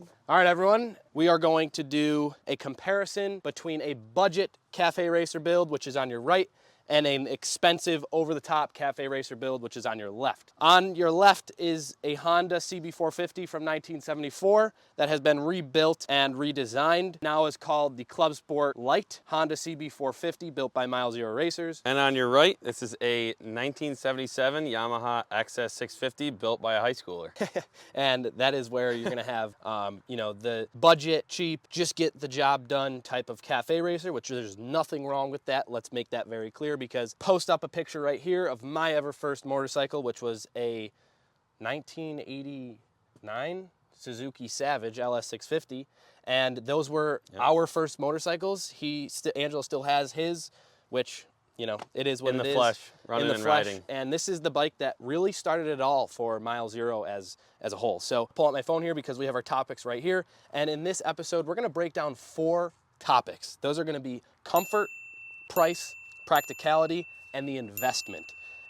All right, everyone, we are going to do a comparison between a budget Cafe Racer build, which is on your right, and an expensive over-the-top Cafe Racer build, which is on your left. On your left is a Honda CB450 from 1974 that has been rebuilt and redesigned. Now is called the Clubsport Light Honda CB450, built by milezero.racers. And on your right, this is a 1977 Yamaha XS650 built by a high schooler. And that is where you're gonna have, you know, the budget, cheap, just get the job done type of Cafe Racer, which there's nothing wrong with that. Let's make that very clear, because post up a picture right here of my ever first motorcycle, which was a 1989 Suzuki Savage LS650, and those were our first motorcycles. Angelo still has his, which, you know, it is what it is. In the flesh, running and riding. And this is the bike that really started it all for milezero as a whole. So pull out my phone here because we have our topics right here. And in this episode, we're gonna break down 4 topics. Those are gonna be comfort, price, practicality, and the investment.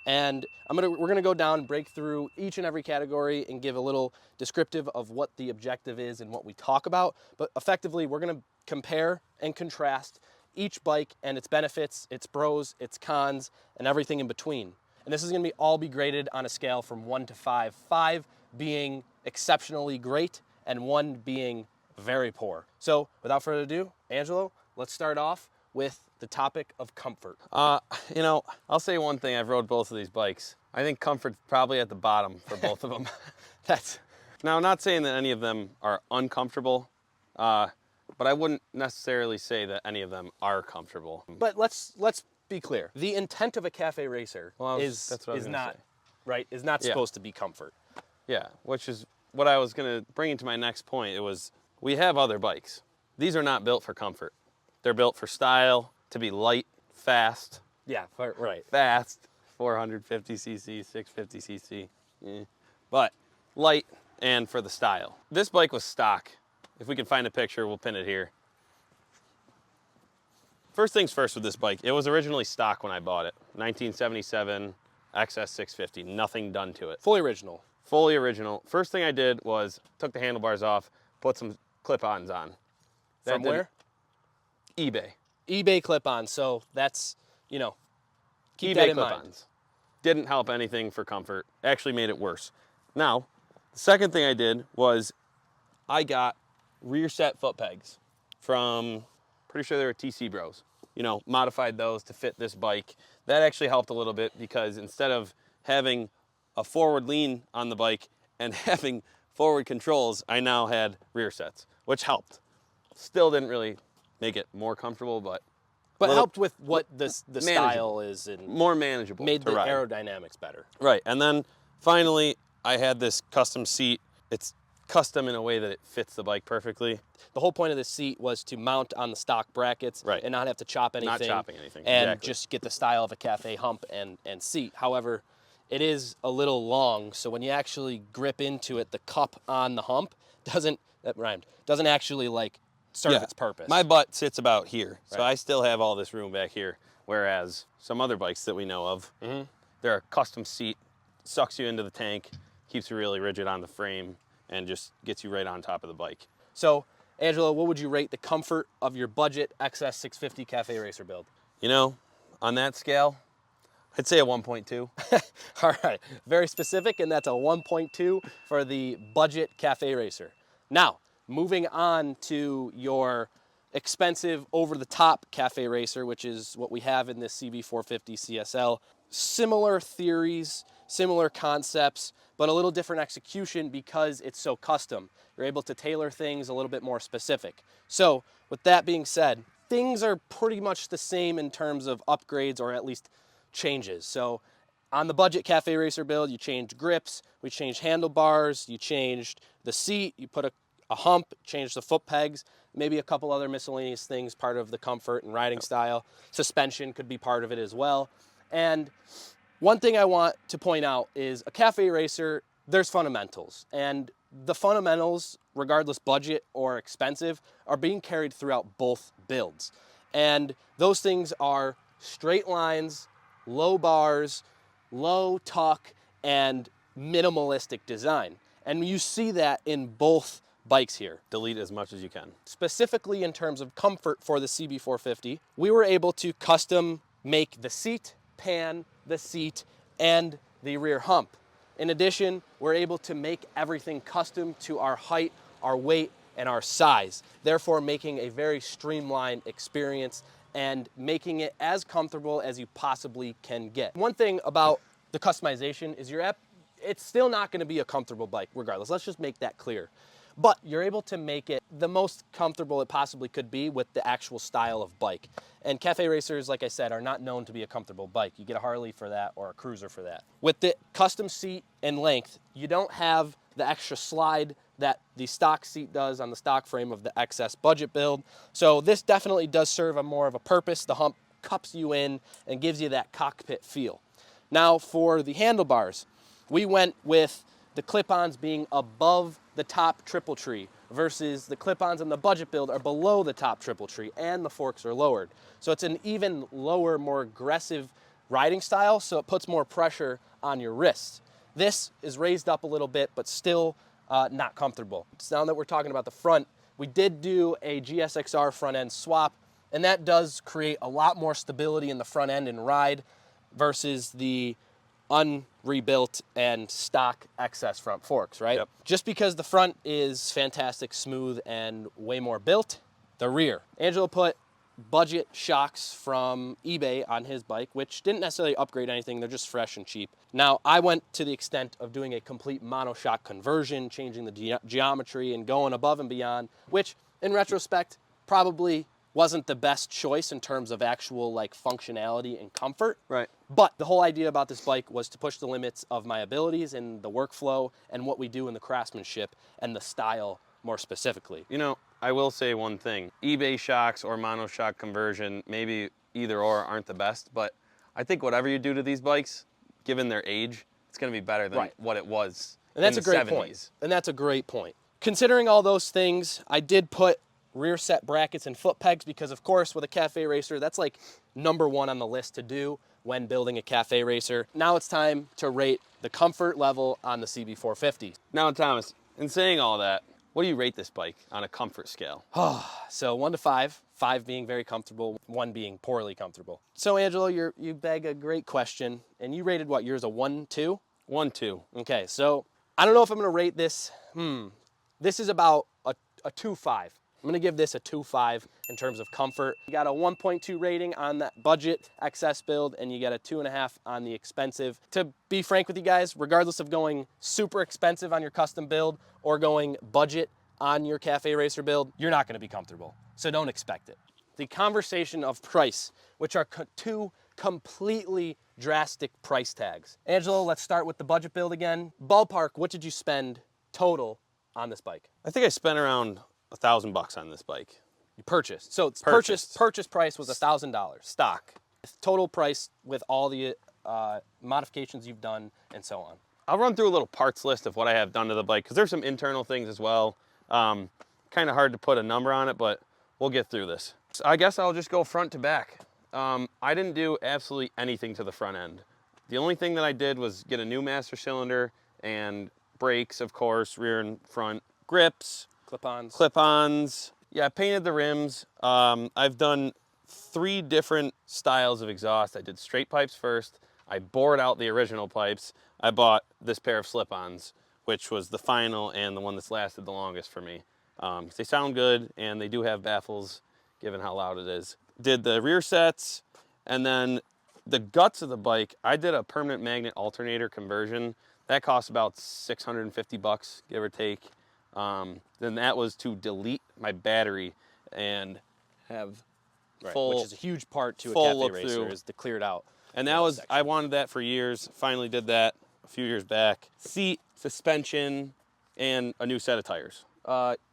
And we're gonna go down and break through each and every category and give a little descriptive of what the objective is and what we talk about. But effectively, we're gonna compare and contrast each bike and its benefits, its pros, its cons, and everything in between. And this is gonna all be graded on a scale from 1 to 5. 5 being exceptionally great and 1 being very poor. So without further ado, Angelo, let's start off with the topic of comfort. You know, I'll say one thing. I've rode both of these bikes. I think comfort's probably at the bottom for both of them. Now, I'm not saying that any of them are uncomfortable, but I wouldn't necessarily say that any of them are comfortable. But let's be clear. The intent of a Cafe Racer is not supposed to be comfort. Yeah, which is what I was gonna bring into my next point. It was, we have other bikes. These are not built for comfort. They're built for style, to be light, fast. Yeah, right. Fast, 450cc, 650cc. But light and for the style. This bike was stock. If we can find a picture, we'll pin it here. First things first with this bike, it was originally stock when I bought it. 1977 XS650, nothing done to it. Fully original. Fully original. First thing I did was took the handlebars off, put some clip-ons on. From where? eBay. eBay clip-ons, so that's, you know, keep eBay that in mind. Didn't help anything for comfort. Actually made it worse. Now, the second thing I did was I got rear set foot pegs from, pretty sure they were TC Bros. You know, modified those to fit this bike. That actually helped a little bit because instead of having a forward lean on the bike and having forward controls, I now had rear sets, which helped. Still didn't really make it more comfortable, but helped with what the style is and more manageable. Made the ride. aerodynamics better. Right, and then finally I had this custom seat. It's custom in a way that it fits the bike perfectly. The whole point of this seat was to mount on the stock brackets, right, and not have to chop anything. Not chopping anything, and exactly. Just get the style of a cafe hump and seat. However, it is a little long, so when you actually grip into it, the cup on the hump doesn't actually like serve its purpose. My butt sits about here, so right. I still have all this room back here, whereas some other bikes that we know of, they're a custom seat, sucks you into the tank, keeps you really rigid on the frame, and just gets you right on top of the bike. So, Angelo, what would you rate the comfort of your budget XS650 Cafe Racer build? You know, on that scale, I'd say a 1.2. All right, very specific, and that's a 1.2 for the budget Cafe Racer. Now, moving on to your expensive over-the-top Cafe Racer, which is what we have in this CB450 CSL. Similar theories, similar concepts, but a little different execution because it's so custom. You're able to tailor things a little bit more specific. So, with that being said, things are pretty much the same in terms of upgrades or at least changes. So, on the budget Cafe Racer build, you changed grips, we changed handlebars, you changed the seat, you put a hump, changed the foot pegs, maybe a couple other miscellaneous things, part of the comfort and riding style. Suspension could be part of it as well. And one thing I want to point out is a Cafe Racer, there's fundamentals. And the fundamentals, regardless budget or expensive, are being carried throughout both builds. And those things are straight lines, low bars, low tuck, and minimalistic design. And you see that in both bikes here. Delete as much as you can. Specifically in terms of comfort for the CB450, we were able to custom make the seat, pan, the seat, and the rear hump. In addition, we're able to make everything custom to our height, our weight, and our size, therefore making a very streamlined experience and making it as comfortable as you possibly can get. One thing about the customization is it's still not going to be a comfortable bike regardless. Let's just make that clear. But you're able to make it the most comfortable it possibly could be with the actual style of bike. And cafe racers, like I said, are not known to be a comfortable bike. You get a Harley for that or a Cruiser for that. With the custom seat and length, you don't have the extra slide that the stock seat does on the stock frame of the XS budget build. So this definitely does serve a more of a purpose. The hump cups you in and gives you that cockpit feel. Now for the handlebars, we went with the clip-ons being above the top triple tree versus the clip-ons on the budget build are below the top triple tree and the forks are lowered. So it's an even lower, more aggressive riding style, so it puts more pressure on your wrists. This is raised up a little bit, but still not comfortable. So now that we're talking about the front, we did do a GSXR front end swap, and that does create a lot more stability in the front end and ride versus the unrebuilt and stock XS front forks, right? Yep. Just because the front is fantastic, smooth, and way more built, the rear. Angelo put budget shocks from eBay on his bike, which didn't necessarily upgrade anything. They're just fresh and cheap. Now, I went to the extent of doing a complete monoshock conversion, changing the geometry and going above and beyond, which in retrospect probably wasn't the best choice in terms of actual like functionality and comfort. Right. But the whole idea about this bike was to push the limits of my abilities and the workflow and what we do in the craftsmanship and the style more specifically. You know, I will say one thing. eBay shocks or monoshock conversion, maybe either or aren't the best, but I think whatever you do to these bikes, given their age, it's going to be better than what it was and that's in the a great 70s. point. And that's a great point. Considering all those things, I did put rear set brackets and foot pegs because, of course, with a cafe racer, that's like #1 on the list to do when building a cafe racer. Now it's time to rate the comfort level on the CB450. Now, Thomas, in saying all that, what do you rate this bike on a comfort scale? So 1 to 5, 5 being very comfortable, 1 being poorly comfortable. So Angelo, you beg a great question, and you rated what, yours a 1, 2? 1, 2. Okay, so I don't know if I'm gonna rate this, this is about a 2.5. I'm gonna give this a 2.5 in terms of comfort. You got a 1.2 rating on that budget XS build, and you got a 2.5 on the expensive. To be frank with you guys, regardless of going super expensive on your custom build or going budget on your cafe racer build, you're not gonna be comfortable. So don't expect it. The conversation of price, which are two completely drastic price tags. Angelo, let's start with the budget build again. Ballpark, what did you spend total on this bike? I think I spent around $1,000 on this bike. You purchased. So Purchased. purchase price was $1,000. Stock. Total price with all the modifications you've done and so on. I'll run through a little parts list of what I have done to the bike because there's some internal things as well. Kind of hard to put a number on it, but we'll get through this. So I guess I'll just go front to back. I didn't do absolutely anything to the front end. The only thing that I did was get a new master cylinder and brakes, of course, rear and front, grips, clip-ons. Yeah, I painted the rims. I've done 3 different styles of exhaust. I did straight pipes first. I bored out the original pipes. I bought this pair of slip-ons, which was the final and the one that's lasted the longest for me. They sound good, and they do have baffles, given how loud it is. Did the rear sets, and then the guts of the bike, I did a permanent magnet alternator conversion. That cost about $650, give or take. Then that was to delete my battery and have full, which is a huge part to a full cafe racer, is to clear it out. And that was, I wanted that for years. Finally did that a few years back. Seat, suspension, and a new set of tires.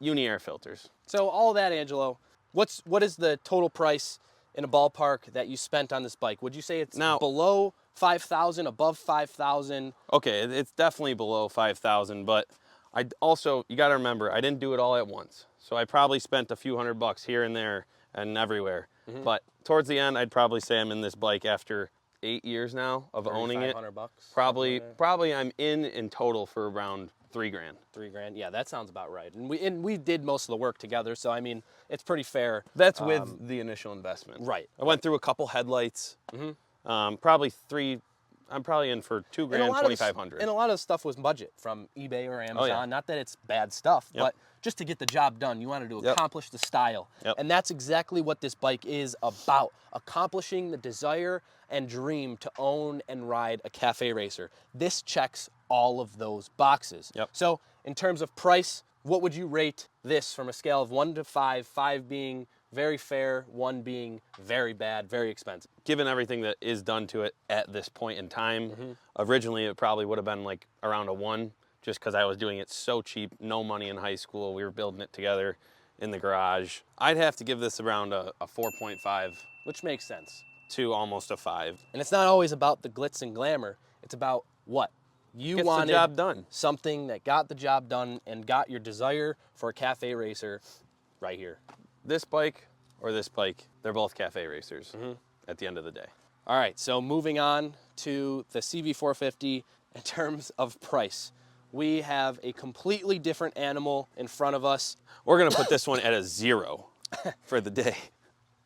Uni air filters. So all that, Angelo, what is the total price in a ballpark that you spent on this bike? Would you say it's now below 5,000, above 5,000? Okay, it's definitely below 5,000, but I also, you got to remember, I didn't do it all at once. So I probably spent a few $100 here and there and everywhere. But towards the end, I'd probably say I'm in this bike after 8 years now of owning it. $3,500. Probably I'm in total for around 3 grand. 3 grand. Yeah, that sounds about right. And we did most of the work together, so I mean, it's pretty fair. That's with the initial investment. Right. I went through a couple headlights. Probably 3. I'm probably in for 2 grand, 2,500. And a lot of stuff was budget from eBay or Amazon. yeah. Not that it's bad stuff, but just to get the job done, you wanted to accomplish the style. And that's exactly what this bike is about, accomplishing the desire and dream to own and ride a cafe racer. This checks all of those boxes. So in terms of price, what would you rate this from a scale of 1 to 5, 5 being very fair, 1 being very bad, very expensive? Given everything that is done to it at this point in time, originally it probably would have been like around a 1, just because I was doing it so cheap, no money in high school. We were building it together in the garage. I'd have to give this around a 4.5. Which makes sense. To almost a 5. And it's not always about the glitz and glamour. It's about what? You Gets wanted the job done. Something that got the job done and got your desire for a cafe racer right here. This bike or this bike, they're both cafe racers at the end of the day. All right, so moving on to the CV450 in terms of price. We have a completely different animal in front of us. We're gonna put this one at a 0 for the day.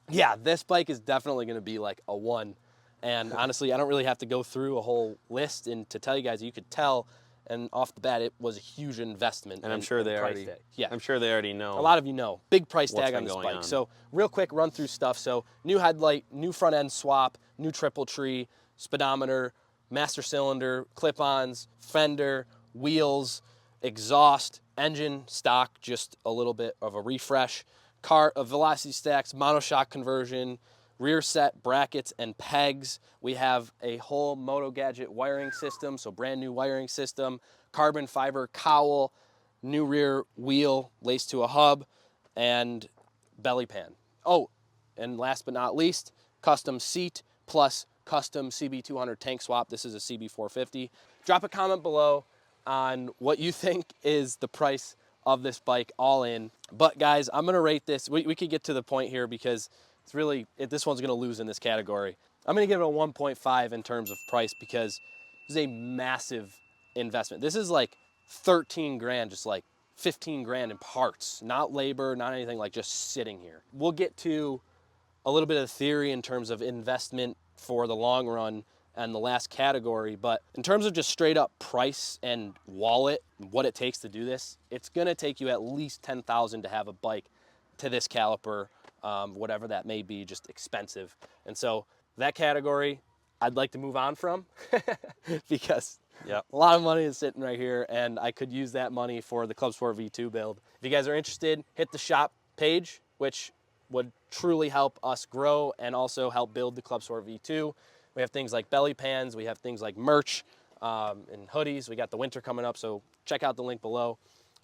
Yeah, this bike is definitely gonna be like a 1. And honestly, I don't really have to go through a whole list and to tell you guys, you could tell, and off the bat, it was a huge investment. And I'm sure they already, I'm sure they already know. A lot of you know. Big price tag on this bike. So real quick run through stuff. So new headlight, new front end swap, new triple tree, speedometer, master cylinder, clip-ons, fender, wheels, exhaust, engine, stock, just a little bit of a refresh, velocity stacks, monoshock conversion, rear set brackets and pegs. We have a whole Moto Gadget wiring system, so brand new wiring system, carbon fiber cowl, new rear wheel laced to a hub, and belly pan. Oh, and last but not least, custom seat plus custom CB200 tank swap. This is a CB450. Drop a comment below on what you think is the price of this bike all in. But guys, I'm gonna rate this. We could get to the point here because it's really, this one's gonna lose in this category. I'm gonna give it a 1.5 in terms of price because this is a massive investment. This is like 13 grand, just like 15 grand in parts, not labor, not anything, like just sitting here. We'll get to a little bit of theory in terms of investment for the long run and the last category, but in terms of just straight up price and wallet, what it takes to do this, it's gonna take you at least 10,000 to have a bike to this caliper, whatever that may be, just expensive. And so that category, I'd like to move on from because a lot of money is sitting right here and I could use that money for the clubsport V2 build. If you guys are interested, hit the shop page, which would truly help us grow and also help build the clubsport V2. We have things like belly pans, we have things like merch and hoodies. We got the winter coming up, so check out the link below.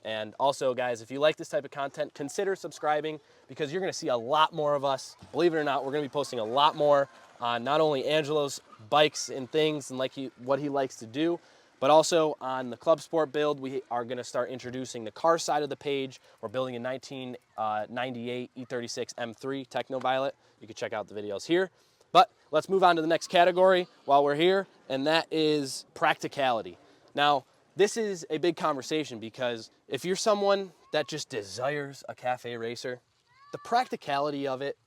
And also, guys, if you like this type of content, consider subscribing because you're gonna see a lot more of us. Believe it or not, we're gonna be posting a lot more on not only Angelo's bikes and things and what he likes to do, but also on the Club Sport build. We are gonna start introducing the car side of the page. We're building a 1998 E36 M3 Techno Violet. You can check out the videos here. But let's move on to the next category while we're here, and that is practicality. Now, this is a big conversation because if you're someone that just desires a cafe racer, the practicality of it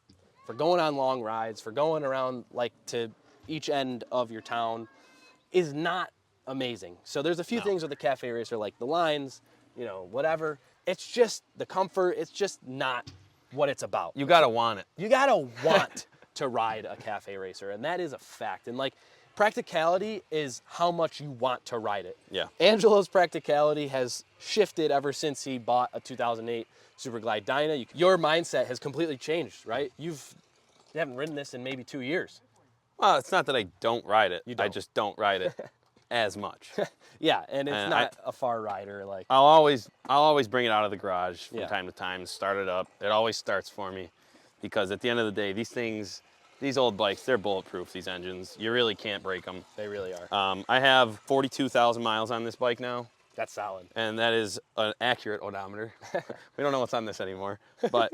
for going on long rides, for going around like to each end of your town is not amazing. So there's a few things with the cafe racer, like the lines, you know, whatever. It's just the comfort. It's just not what it's about. You gotta want it. You gotta want to ride a cafe racer, and that is a fact. And like, practicality is how much you want to ride it. Yeah. Angelo's practicality has shifted ever since he bought a 2008 Superglide Dyna. Your mindset has completely changed, right? You haven't ridden this in maybe 2 years. Well, it's not that I don't ride it. You don't. I just don't ride it as much. Yeah, and it's not a far rider. Like, I'll always bring it out of the garage from time to time, start it up. It always starts for me because at the end of the day, these old bikes, they're bulletproof, these engines. You really can't break them. They really are. I have 42,000 miles on this bike now. That's solid. And that is an accurate odometer. We don't know what's on this anymore, but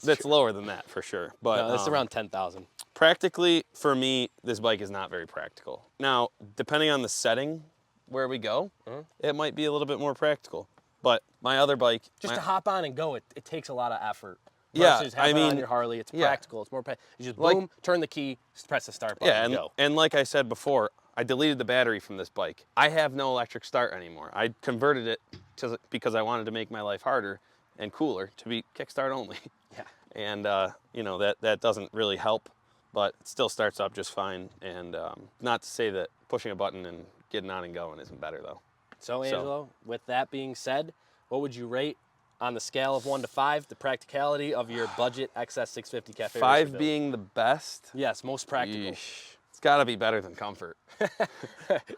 that's lower than that for sure. But no, it's around 10,000. Practically, for me, this bike is not very practical. Now, depending on the setting where we go, it might be a little bit more practical. But my other bike, Just to hop on and go, it takes a lot of effort. Yeah, Versus having it on your Harley, it's yeah. practical. It's more. You just boom, turn the key, press the start button, and go. And like I said before, I deleted the battery from this bike. I have no electric start anymore. I converted it because I wanted to make my life harder and cooler to be kickstart only. Yeah. And you know, that doesn't really help, but it still starts up just fine. And not to say that pushing a button and getting on and going isn't better though. So Angelo, with that being said, what would you rate on the scale of 1 to 5 the practicality of your budget XS650 Cafe Racer 5 build? being the best? Yes, most practical. Yeesh. It's got to be better than comfort.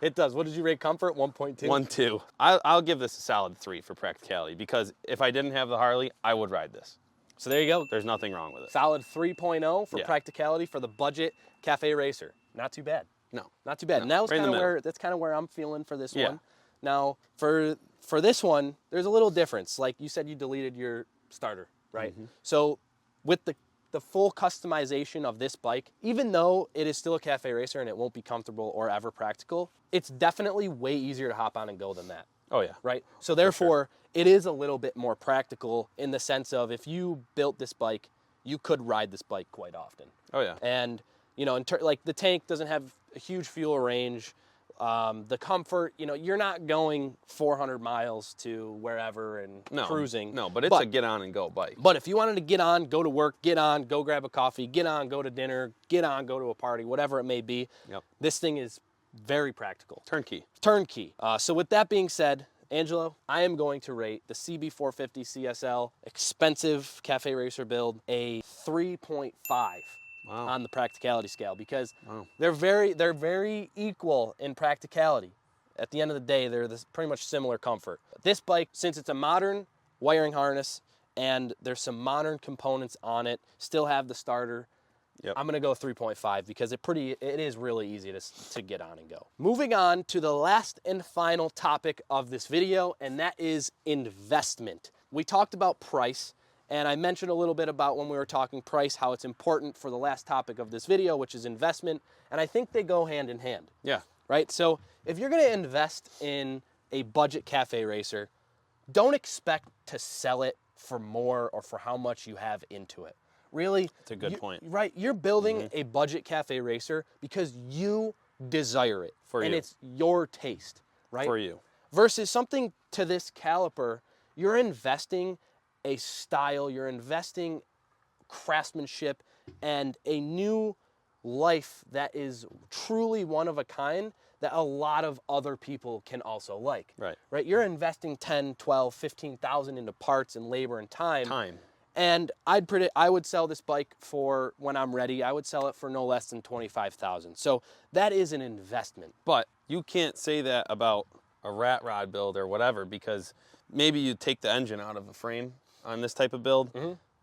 It does. What did you rate comfort? 1.2? 1.2. I'll give this a solid 3 for practicality because if I didn't have the Harley, I would ride this. So there you go. There's nothing wrong with it. Solid 3.0 for practicality for the budget Cafe Racer. Not too bad. No. Not too bad. No. And that was Right that's kind of where I'm feeling for this one. Now, for this one, there's a little difference. Like you said, you deleted your starter, right? So with the full customization of this bike, even though it is still a Cafe Racer and it won't be comfortable or ever practical, it's definitely way easier to hop on and go than that. Oh yeah. Right? So therefore, it is a little bit more practical in the sense of if you built this bike, you could ride this bike quite often. Oh yeah. And, you know, like the tank doesn't have a huge fuel range. The comfort, you know, you're not going 400 miles to wherever and cruising. No, but it's a get on and go bike. But if you wanted to get on, go to work, get on, go grab a coffee, get on, go to dinner, get on, go to a party, whatever it may be, this thing is very practical. Turnkey. Turnkey. So with that being said, Angelo, I am going to rate the CB450 CSL expensive Cafe Racer build a 3.5. Wow. On the practicality scale because they're very equal in practicality. At the end of the day, they're pretty much similar comfort. This bike, since it's a modern wiring harness and there's some modern components on it, still have the starter. I'm gonna go 3.5 because it is really easy to get on and go. Moving on to the last and final topic of this video, and that is investment. We talked about price. And I mentioned a little bit about when we were talking price, how it's important for the last topic of this video, which is investment. And I think they go hand in hand. Yeah. Right? So if you're going to invest in a budget Cafe Racer, don't expect to sell it for more or for how much you have into it. Really? That's a good point. Right. You're building a budget Cafe Racer because you desire it. And it's your taste. Right? For you. Versus something to this caliper, you're investing a style, you're investing craftsmanship and a new life that is truly one of a kind that a lot of other people can also like. Right? You're investing 10, 12, 15,000 into parts and labor and time. And I would sell this bike for, when I'm ready, I would sell it for no less than 25,000. So that is an investment. But you can't say that about a rat rod build or whatever because maybe you take the engine out of the frame on this type of build.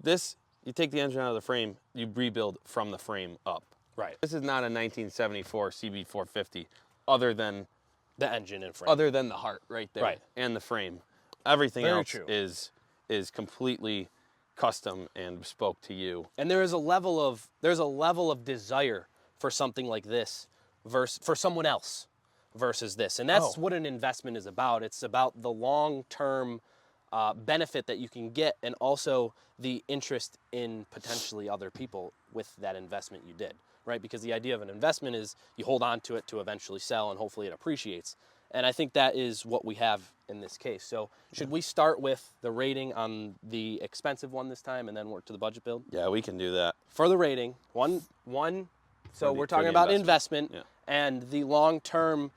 This, you take the engine out of the frame, you rebuild from the frame up. Right. This is not a 1974 CB450 other than the engine and frame. Other than the heart right there and the frame. Everything else is completely custom and bespoke to you. And there's a level of desire for something like this for someone else versus this. And that's what an investment is about. It's about the long-term benefit that you can get and also the interest in potentially other people with that investment you did, right? Because the idea of an investment is you hold on to it to eventually sell and hopefully it appreciates. And I think that is what we have in this case. So should we start with the rating on the expensive one this time and then work to the budget build? Yeah, we can do that. For the rating, so we're talking about investment and the long-term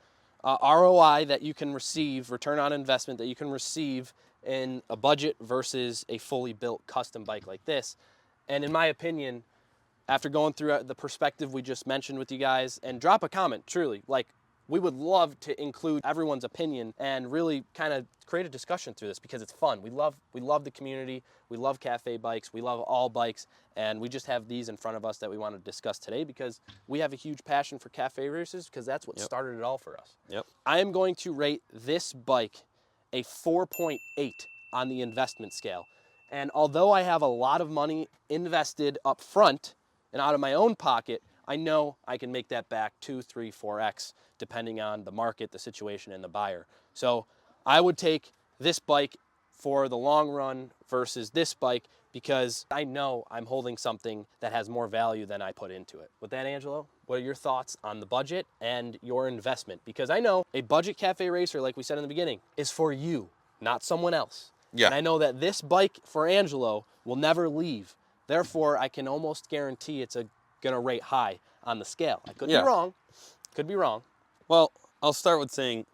ROI that you can receive, return on investment that you can receive in a budget versus a fully built custom bike like this. And in my opinion, after going through the perspective we just mentioned with you guys, and drop a comment, truly, like we would love to include everyone's opinion and really kind of create a discussion through this because it's fun. We love the community, we love cafe bikes, we love all bikes, and we just have these in front of us that we want to discuss today because we have a huge passion for cafe racers because that's what started it all for us. I am going to rate this bike a 4.8 on the investment scale. And although I have a lot of money invested up front and out of my own pocket, I know I can make that back 2, 3, 4x depending on the market, the situation, and the buyer. So I would take this bike for the long run versus this bike because I know I'm holding something that has more value than I put into it. With that, Angelo, what are your thoughts on the budget and your investment? Because I know a budget cafe racer, like we said in the beginning, is for you, not someone else. Yeah. And I know that this bike for Angelo will never leave. Therefore, I can almost guarantee it's gonna rate high on the scale. I could be wrong. Could be wrong. Well, I'll start with saying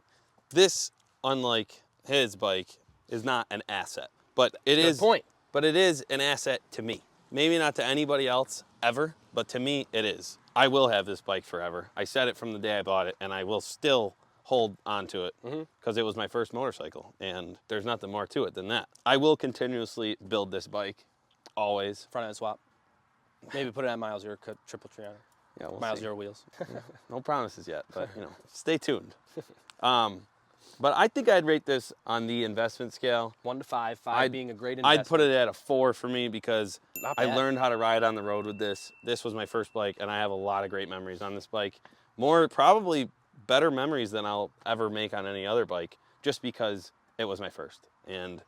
this, unlike his bike, is not an asset. But it is. Good point. But it is an asset to me. Maybe not to anybody else ever, but to me it is. I will have this bike forever. I said it from the day I bought it, and I will still hold on to it because it was my first motorcycle, and there's nothing more to it than that. I will continuously build this bike, always. Front end swap. Maybe put it on Milezero, triple Triana. Yeah, we'll see. Milezero wheels. No promises yet, but stay tuned. But I think I'd rate this on the investment scale. 1 to 5, 5 being a great investment. I'd put it at a 4 for me because Not I bad. learned how to ride on the road with this. This was my first bike, and I have a lot of great memories on this bike. Probably better memories than I'll ever make on any other bike, just because it was my first, and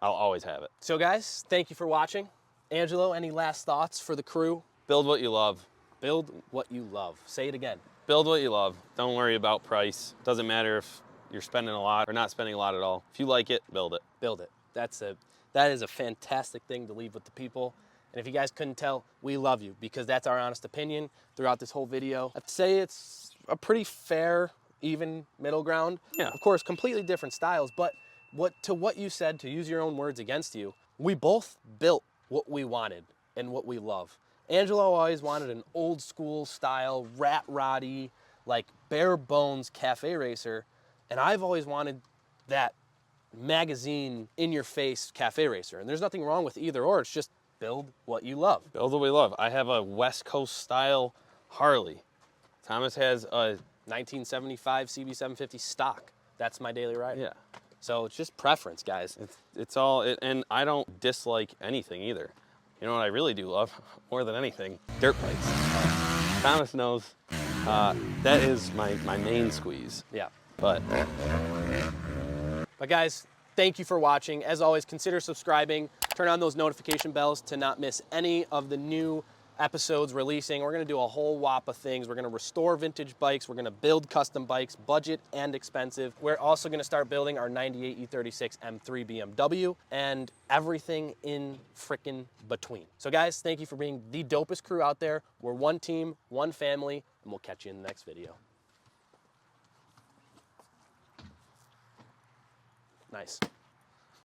I'll always have it. So guys, thank you for watching. Angelo, any last thoughts for the crew? Build what you love. Build what you love. Say it again. Build what you love. Don't worry about price. Doesn't matter if you're spending a lot or not spending a lot at all. If you like it, build it. Build it. That is a fantastic thing to leave with the people. And if you guys couldn't tell, we love you because that's our honest opinion throughout this whole video. I'd say it's a pretty fair, even middle ground. Yeah. Of course, completely different styles, but what you said, to use your own words against you, we both built what we wanted and what we love. Angelo always wanted an old school style, rat roddy, like bare bones cafe racer. And I've always wanted that magazine, in-your-face cafe racer. And there's nothing wrong with either or. It's just build what you love. Build what we love. I have a West Coast style Harley. Thomas has a 1975 CB750 stock. That's my daily ride. Yeah. So it's just preference, guys. It's all, and I don't dislike anything either. You know what I really do love more than anything? Dirt bikes. Thomas knows that is my main squeeze. Yeah. But guys, thank you for watching. As always, consider subscribing. Turn on those notification bells to not miss any of the new episodes releasing. We're gonna do a whole whop of things. We're gonna restore vintage bikes. We're gonna build custom bikes, budget and expensive. We're also gonna start building our 98 E36 M3 BMW and everything in frickin' between. So guys, thank you for being the dopest crew out there. We're one team, one family, and we'll catch you in the next video. Nice.